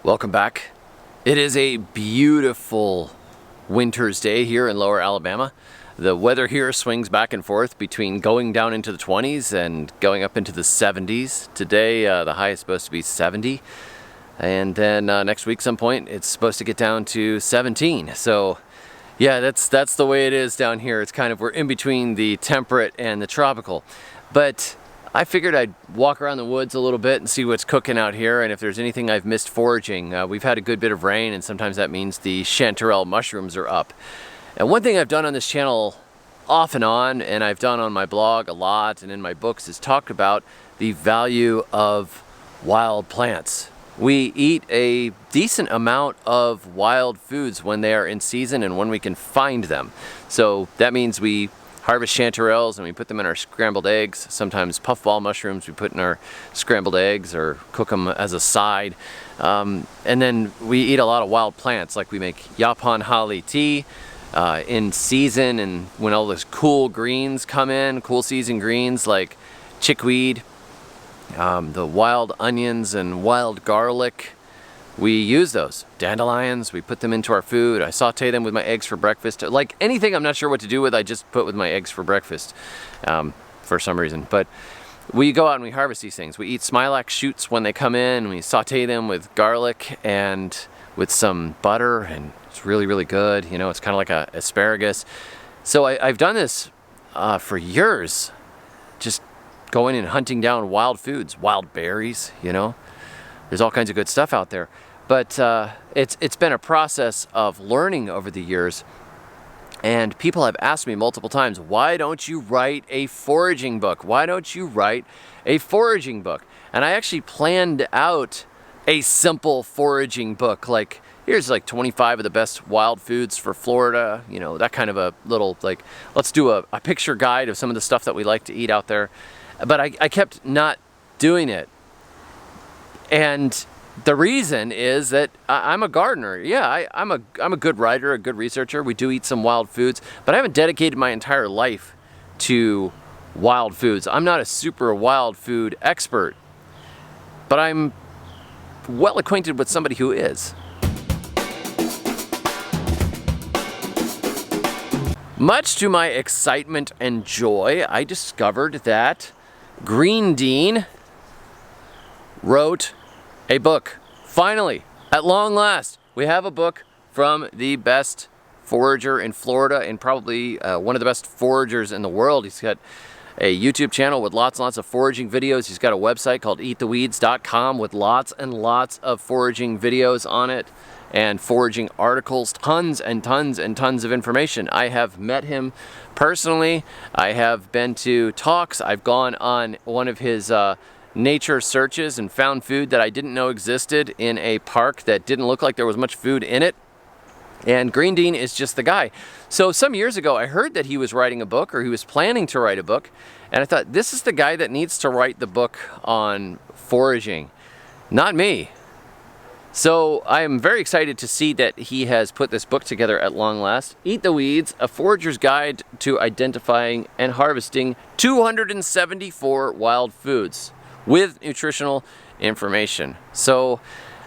Welcome back. It is a beautiful winter's day here in Lower Alabama. The weather here swings back and forth between going down into the 20s and going up into the 70s. Today the high is supposed to be 70, and then next week some point it's supposed to get down to 17. So yeah, that's the way it is down here. It's kind of, we're in between the temperate and the tropical. But I figured I'd walk around the woods a little bit and see what's cooking out here, and if there's anything I've missed foraging. We've had a good bit of rain, and sometimes that means the chanterelle mushrooms are up. And one thing I've done on this channel off and on, and I've done on my blog a lot and in my books, is talk about the value of wild plants. We eat a decent amount of wild foods when they are in season and when we can find them. So that means we harvest chanterelles and we put them in our scrambled eggs. Sometimes puffball mushrooms we put in our scrambled eggs or cook them as a side. And then we eat a lot of wild plants, like we make yaupon holly tea in season, and when all those cool greens come in, cool season greens like chickweed, the wild onions and wild garlic, we use those. Dandelions, we put them into our food. I saute them with my eggs for breakfast. Like anything I'm not sure what to do with, I just put with my eggs for breakfast for some reason. But we go out and we harvest these things. We eat smilax shoots when they come in. We saute them with garlic and with some butter, and it's really, really good. You know, it's kind of like a asparagus. So I've done this for years, just going and hunting down wild foods, wild berries, you know. There's all kinds of good stuff out there. But it's been a process of learning over the years. And people have asked me multiple times, why don't you write a foraging book? Why don't you write a foraging book? And I actually planned out a simple foraging book. Like, here's like 25 of the best wild foods for Florida. You know, that kind of a little, like, let's do a picture guide of some of the stuff that we like to eat out there. But I kept not doing it. And the reason is that I'm a gardener. Yeah, I'm a good writer, a good researcher. We do eat some wild foods, but I haven't dedicated my entire life to wild foods. I'm not a super wild food expert, but I'm well acquainted with somebody who is. Much to my excitement and joy, I discovered that Deane wrote a book. Finally, at long last, we have a book from the best forager in Florida, and probably one of the best foragers in the world. He's got a YouTube channel with lots and lots of foraging videos. He's got a website called eattheweeds.com with lots and lots of foraging videos on it and foraging articles, tons and tons and tons of information. I have met him personally. I have been to talks. I've gone on one of his nature searches and found food that I didn't know existed in a park that didn't look like there was much food in it. And Deane is just the guy. So some years ago I heard that he was writing a book, or he was planning to write a book, and I thought, this is the guy that needs to write the book on foraging, not me. So I am very excited to see that he has put this book together at long last. Eat the Weeds, A Forager's Guide to Identifying and Harvesting 274 Wild Foods with nutritional information. So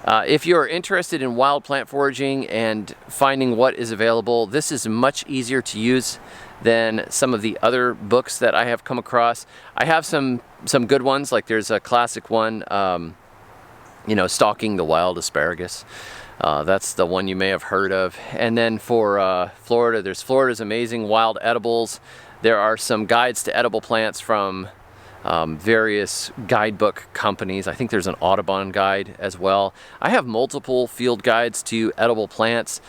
if you're interested in wild plant foraging and finding what is available, this is much easier to use than some of the other books that I have come across. I have some good ones, like there's a classic one, you know, Stalking the Wild Asparagus. That's the one you may have heard of. And then for Florida, there's Florida's Amazing Wild Edibles. There are some guides to edible plants from various guidebook companies. I think there's an Audubon guide as well. I have multiple field guides to edible plants.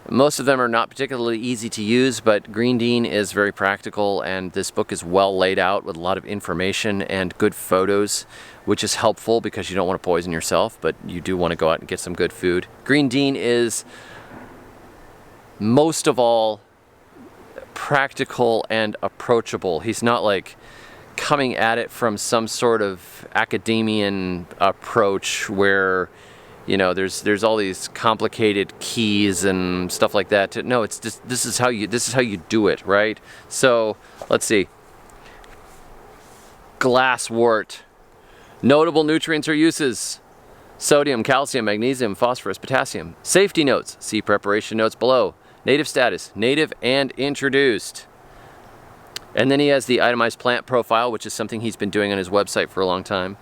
Most of them are not particularly easy to use, but Deane is very practical, and this book is well laid out with a lot of information and good photos, which is helpful because you don't want to poison yourself, but you do want to go out and get some good food. Deane is most of all practical and approachable. He's not like coming at it from some sort of academician approach where, you know, there's all these complicated keys and stuff like that. No, it's just, this is how you do it, right? So let's see. Glasswort. Notable nutrients or uses. Sodium, calcium, magnesium, phosphorus, potassium. Safety notes. See preparation notes below. Native status. Native and introduced. And then he has the itemized plant profile, which is something he's been doing on his website for a long time.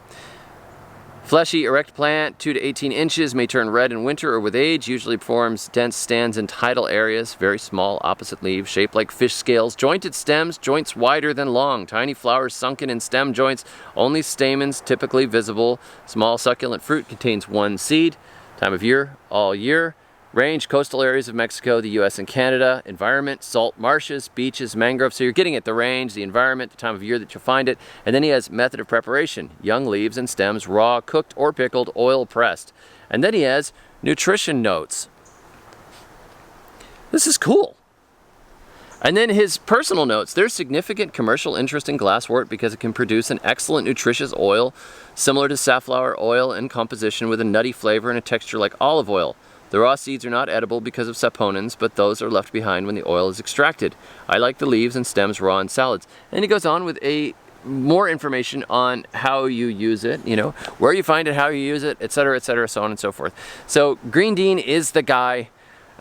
Fleshy, erect plant, 2 to 18 inches, may turn red in winter or with age, usually forms dense stands in tidal areas, very small, opposite leaves, shaped like fish scales, jointed stems, joints wider than long, tiny flowers sunken in stem joints, only stamens typically visible, small succulent fruit, contains 1 seed, time of year, all year. Range, coastal areas of Mexico, the US and Canada. Environment, salt marshes, beaches, mangroves. So you're getting at the range, the environment, the time of year that you'll find it. And then he has method of preparation. Young leaves and stems, raw, cooked or pickled, oil pressed. And then he has nutrition notes. This is cool. And then his personal notes. There's significant commercial interest in glasswort because it can produce an excellent nutritious oil, similar to safflower oil in composition with a nutty flavor and a texture like olive oil. The raw seeds are not edible because of saponins, but those are left behind when the oil is extracted. I like the leaves and stems raw in salads. And he goes on with more information on how you use it, you know, where you find it, how you use it, etc., so on and so forth. So Green Deane is the guy.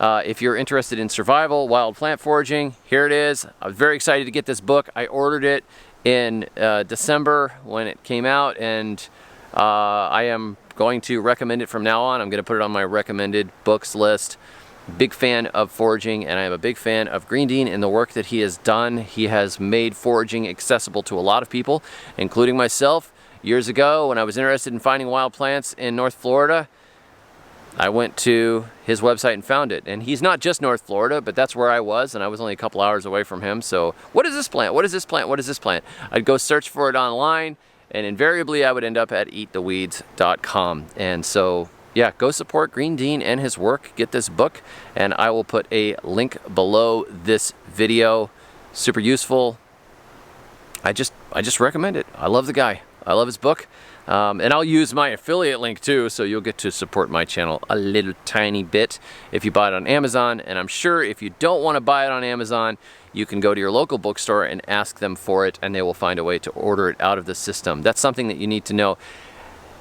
If you're interested in survival, wild plant foraging, here it is. I was very excited to get this book. I ordered it in December when it came out, and I am going to recommend it from now on. I'm going to put it on my recommended books list. Big fan of foraging, and I am a big fan of Green Deane and the work that he has done. He has made foraging accessible to a lot of people, including myself. Years ago, when I was interested in finding wild plants in North Florida, I went to his website and found it. And he's not just North Florida, but that's where I was, and I was only a couple hours away from him. So, what is this plant? What is this plant? What is this plant? I'd go search for it online, and invariably I would end up at eattheweeds.com. And so, yeah, go support Green Deane and his work. Get this book, and I will put a link below this video. Super useful. I just recommend it. I love the guy. I love his book. And I'll use my affiliate link too, so you'll get to support my channel a little tiny bit if you buy it on Amazon. And I'm sure if you don't want to buy it on Amazon, you can go to your local bookstore and ask them for it, and they will find a way to order it out of the system. That's something that you need to know.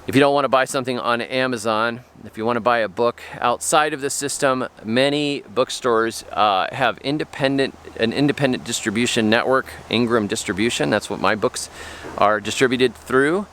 If you don't want to buy something on Amazon, if you want to buy a book outside of the system, many bookstores have an independent distribution network, Ingram Distribution. That's what my books are distributed through.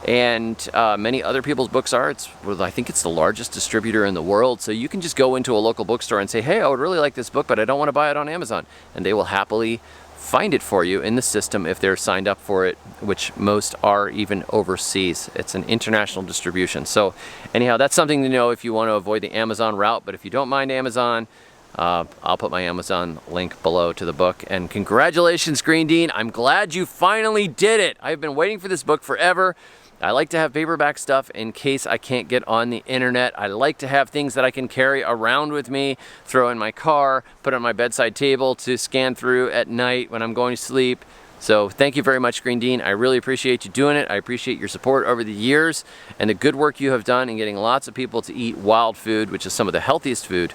And many other people's books are. I think it's the largest distributor in the world. So you can just go into a local bookstore and say, hey, I would really like this book, but I don't want to buy it on Amazon. And they will happily find it for you in the system if they're signed up for it, which most are even overseas. It's an international distribution. So anyhow, that's something to know if you want to avoid the Amazon route. But if you don't mind Amazon, I'll put my Amazon link below to the book. And congratulations, Green Deane. I'm glad you finally did it. I've been waiting for this book forever. I like to have paperback stuff in case I can't get on the internet. I like to have things that I can carry around with me, throw in my car, put on my bedside table to scan through at night when I'm going to sleep. So thank you very much, Green Deane. I really appreciate you doing it. I appreciate your support over the years and the good work you have done in getting lots of people to eat wild food, which is some of the healthiest food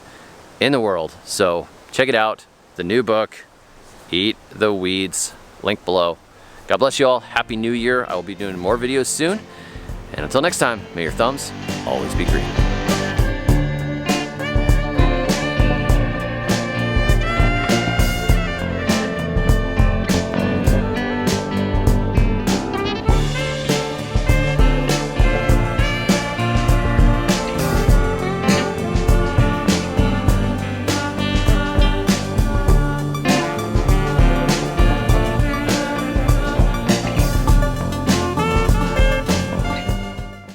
in the world. So check it out, the new book, Eat the Weeds, link below. God bless you all. Happy New Year. I will be doing more videos soon. And until next time, may your thumbs always be green.